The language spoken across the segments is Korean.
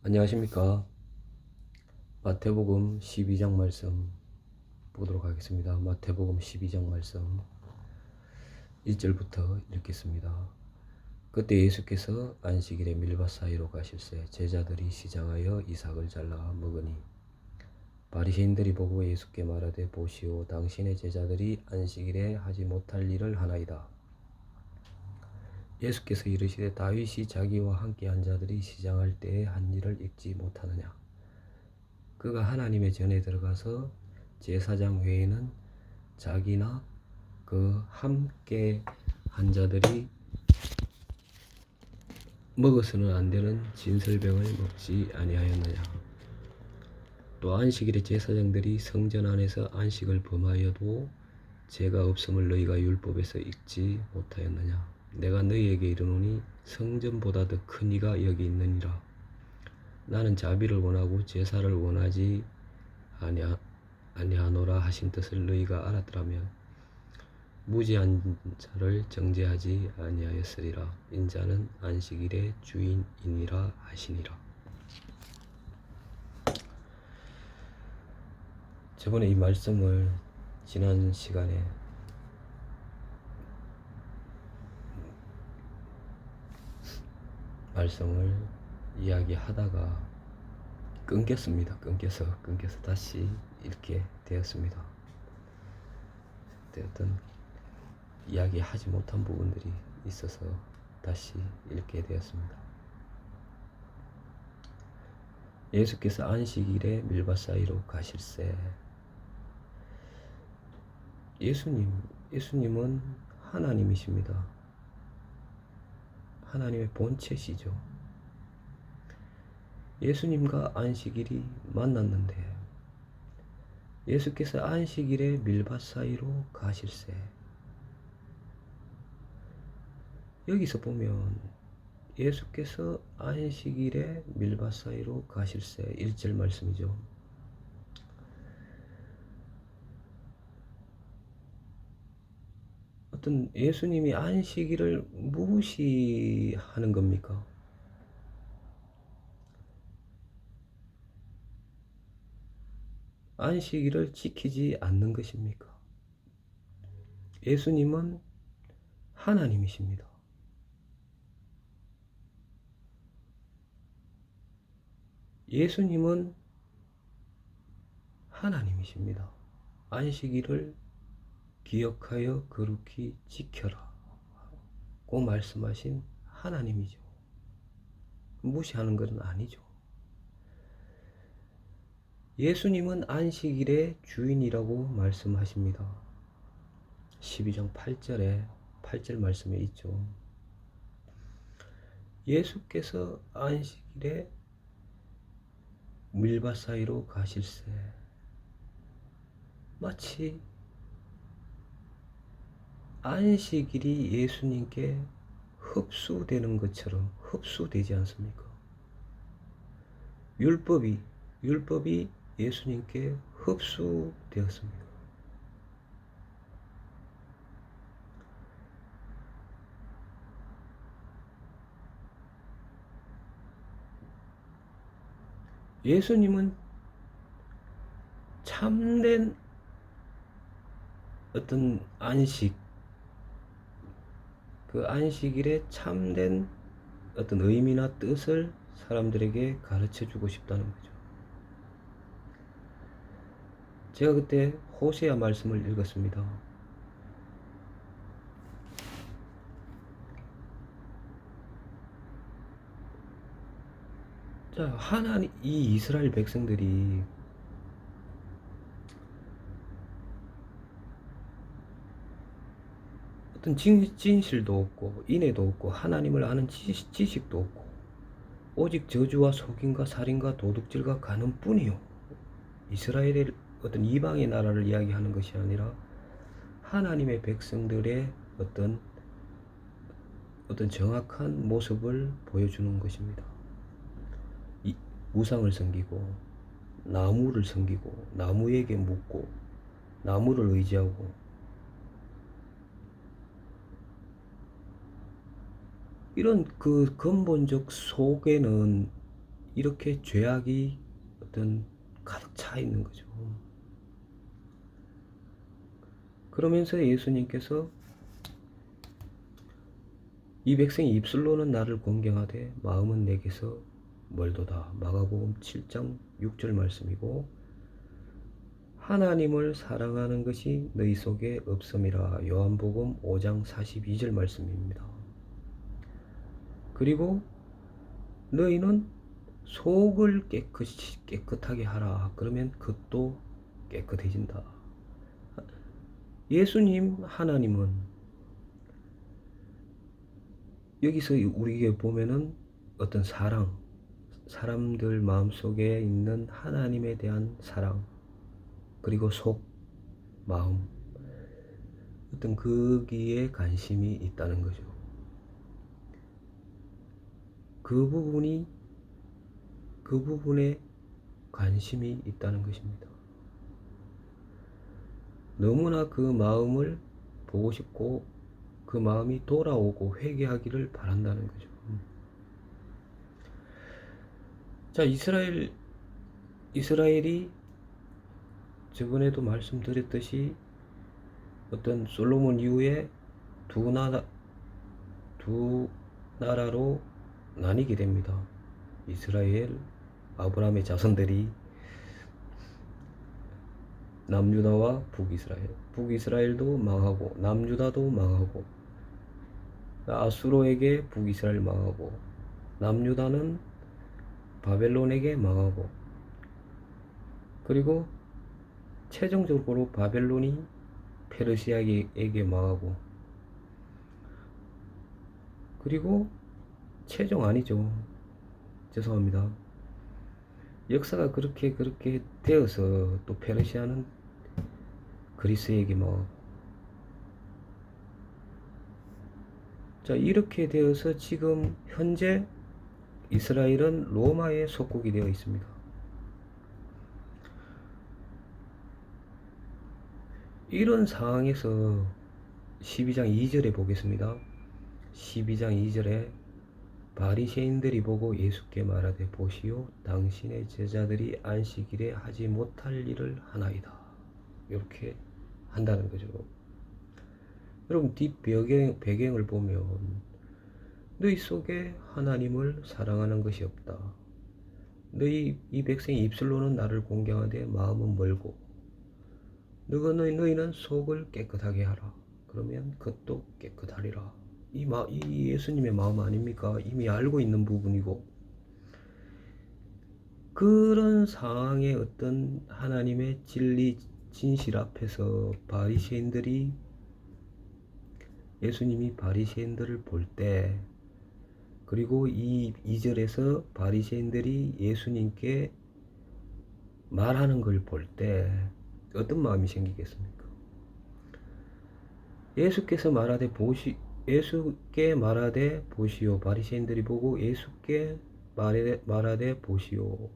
안녕하십니까. 마태복음 12장 말씀 보도록 하겠습니다. 마태복음 12장 말씀 1절부터 읽겠습니다. 그때 예수께서 안식일에 밀밭 사이로 가실새 제자들이 시장하여 이삭을 잘라 먹으니 바리새인들이 보고 예수께 말하되 보시오 당신의 제자들이 안식일에 하지 못할 일을 하나이다. 예수께서 이르시되 다윗이 자기와 함께 한 자들이 시장할 때에 한 일을 읽지 못하느냐. 그가 하나님의 전에 들어가서 제사장 외에는 자기나 그 함께 한 자들이 먹어서는 안 되는 진설병을 먹지 아니하였느냐. 또 안식일에 제사장들이 성전 안에서 안식을 범하여도 죄가 없음을 너희가 율법에서 읽지 못하였느냐. 내가 너희에게 이르노니 성전보다 더 큰 이가 여기 있느니라. 나는 자비를 원하고 제사를 원하지 아니하노라 하신 뜻을 너희가 알았더라면 무지한 자를 정죄하지 아니하였으리라. 인자는 안식일의 주인이니라 하시니라. 저번에 이 말씀을 지난 시간에 말씀을 이야기하다가 끊겼습니다. 끊겨서 다시 읽게 되었습니다. 어떤 이야기하지 못한 부분들이 있어서 다시 읽게 되었습니다. 예수께서 안식일에 밀밭 사이로 가실새 예수님은 하나님이십니다. 하나님의 본체시죠. 예수님과 안식일이 만났는데 예수께서 안식일에 밀밭 사이로 가실새 여기서 보면 예수께서 안식일에 밀밭 사이로 가실새 1절 말씀이죠. 어떤 예수님이 안식일을 무시하는 겁니까? 안식일을 지키지 않는 것입니까? 예수님은 하나님이십니다. 예수님은 하나님이십니다. 안식일을 기억하여 거룩히 지켜라 고 말씀하신 하나님이죠. 무시하는 것은 아니죠. 예수님은 안식일의 주인이라고 말씀하십니다. 12장 8절에 8절 말씀에 있죠. 예수께서 안식일에 밀밭 사이로 가실새 마치 안식일이 예수님께 흡수되는 것처럼 흡수되지 않습니까? 율법이 예수님께 흡수되었습니다. 예수님은 참된 어떤 안식, 그 안식일의 참된 어떤 의미나 뜻을 사람들에게 가르쳐 주고 싶다는 거죠. 제가 그때 호세아 말씀을 읽었습니다. 자, 하나님, 이 이스라엘 백성들이 어떤 진실도 없고 인애도 없고 하나님을 아는 지식도 없고 오직 저주와 속임과 살인과 도둑질과 가는 뿐이요. 이스라엘의 어떤 이방의 나라를 이야기하는 것이 아니라 하나님의 백성들의 어떤 정확한 모습을 보여주는 것입니다. 우상을 섬기고 나무를 섬기고 나무에게 묻고 나무를 의지하고 이런 그 근본적 속에는 이렇게 죄악이 어떤 가득 차 있는 거죠. 그러면서 예수님께서 이 백성이 입술로는 나를 공경하되 마음은 내게서 멀도다. 마가복음 7장 6절 말씀이고, 하나님을 사랑하는 것이 너희 속에 없음이라. 요한복음 5장 42절 말씀입니다. 그리고 너희는 속을 깨끗하게 하라. 그러면 겉도 깨끗해진다. 예수님, 하나님은 여기서 우리에게 보면은 어떤 사랑, 사람들 마음속에 있는 하나님에 대한 사랑, 그리고 속, 마음, 어떤 거기에 관심이 있다는 거죠. 그 부분에 관심이 있다는 것입니다. 너무나 그 마음을 보고 싶고 그 마음이 돌아오고 회개하기를 바란다는 거죠. 자, 이스라엘이 저번에도 말씀드렸듯이 어떤 솔로몬 이후에 두 나라로 나뉘게 됩니다. 이스라엘, 아브라함의 자손들이 남유다와 북이스라엘도 망하고 남유다도 망하고, 아수로에게 북이스라엘 망하고, 남유다는 바벨론에게 망하고, 그리고 최종적으로 바벨론이 페르시아에게 망하고, 그리고 최종 아니죠. 죄송합니다. 역사가 그렇게 되어서 또 페르시아는 그리스에게 망하고, 자, 이렇게 되어서 지금 현재 이스라엘은 로마의 속국이 되어 있습니다. 이런 상황에서 12장 2절에 보겠습니다. 12장 2절에 바리새인들이 보고 예수께 말하되 보시오, 당신의 제자들이 안식일에 하지 못할 일을 하나이다. 이렇게 한다는 거죠. 여러분, 뒷 배경을 보면 너희 속에 하나님을 사랑하는 것이 없다. 이 백성이 입술로는 나를 공경하되 마음은 멀고, 너희는 속을 깨끗하게 하라. 그러면 겉도 깨끗하리라. 이 예수님의 마음 아닙니까? 이미 알고 있는 부분이고, 그런 상황의 어떤 하나님의 진리, 진실 앞에서 예수님이 바리새인들을 볼 때, 그리고 이 2절에서 바리새인들이 예수님께 말하는 걸 볼 때 어떤 마음이 생기겠습니까? 예수께 말하되 보시오. 바리새인들이 보고 예수께 말하되 보시오.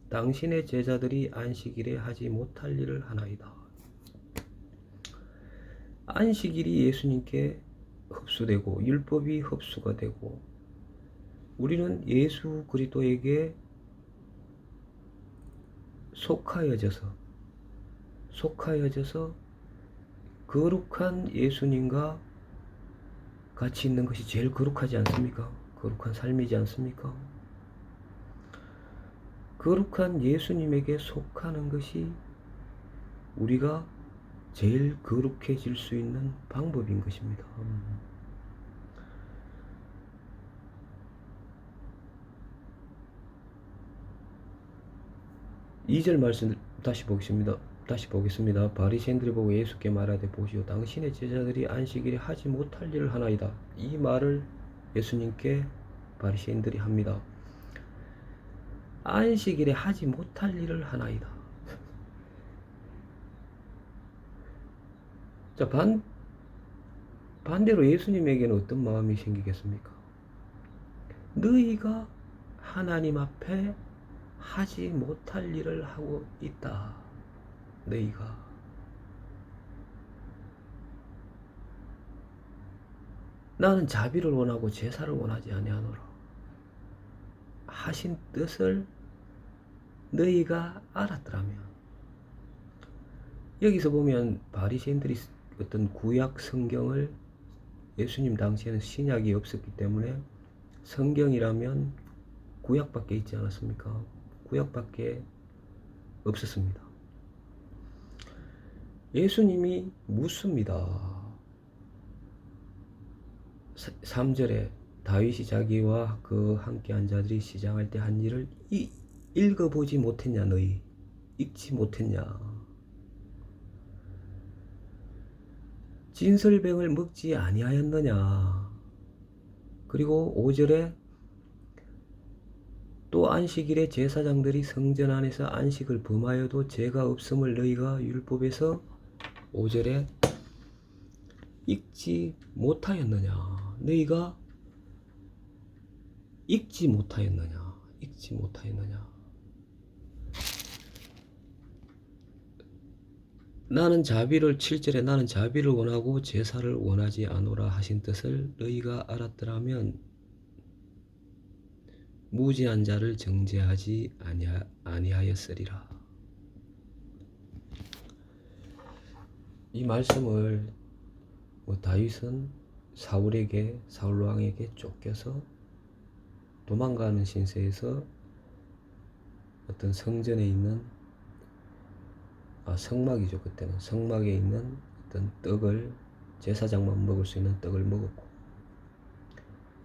당신의 제자들이 안식일에 하지 못할 일을 하나이다. 안식일이 예수님께 흡수되고 율법이 흡수가 되고, 우리는 예수 그리스도에게 속하여져서 거룩한 예수님과 같이 있는 것이 제일 거룩하지 않습니까? 거룩한 삶이지 않습니까? 거룩한 예수님에게 속하는 것이 우리가 제일 거룩해질 수 있는 방법인 것입니다. 2절 말씀 다시 보겠습니다. 바리새인들이 보고 예수께 말하되 보시오, 당신의 제자들이 안식일에 하지 못할 일을 하나이다. 이 말을 예수님께 바리새인들이 합니다. 안식일에 하지 못할 일을 하나이다. 자, 반대로 예수님에게는 어떤 마음이 생기겠습니까? 너희가 하나님 앞에 하지 못할 일을 하고 있다. 너희가 나는 자비를 원하고 제사를 원하지 아니하노라. 하신 뜻을 너희가 알았더라면. 여기서 보면 바리새인들이 어떤 구약 성경을, 예수님 당시에는 신약이 없었기 때문에 성경이라면 구약밖에 있지 않았습니까? 구약밖에 없었습니다. 예수님이 묻습니다. 3절에 다윗이 자기와 그 함께한 자들이 시장할 때 한 일을 읽어보지 못했냐? 너희 읽지 못했냐? 진설병을 먹지 아니하였느냐? 그리고 5절에 또 안식일에 제사장들이 성전 안에서 안식을 범하여도 죄가 없음을 너희가 율법에서 5절에 읽지 못하였느냐? 너희가 읽지 못하였느냐? 읽지 못하였느냐? 나는 자비를 7절에 나는 자비를 원하고 제사를 원하지 않노라 하신 뜻을 너희가 알았더라면 무지한 자를 정죄하지 아니하였으리라. 이 말씀을 다윗은 사울 왕에게 쫓겨서 도망가는 신세에서 어떤 성전에 있는 성막이죠. 그때는 성막에 있는 어떤 떡을, 제사장만 먹을 수 있는 떡을 먹었고,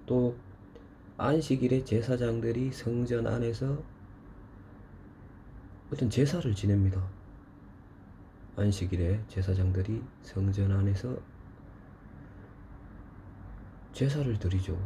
또 안식일에 제사장들이 성전 안에서 어떤 제사를 지냅니다. 안식일에 제사장들이 성전 안에서 제사를 드리죠.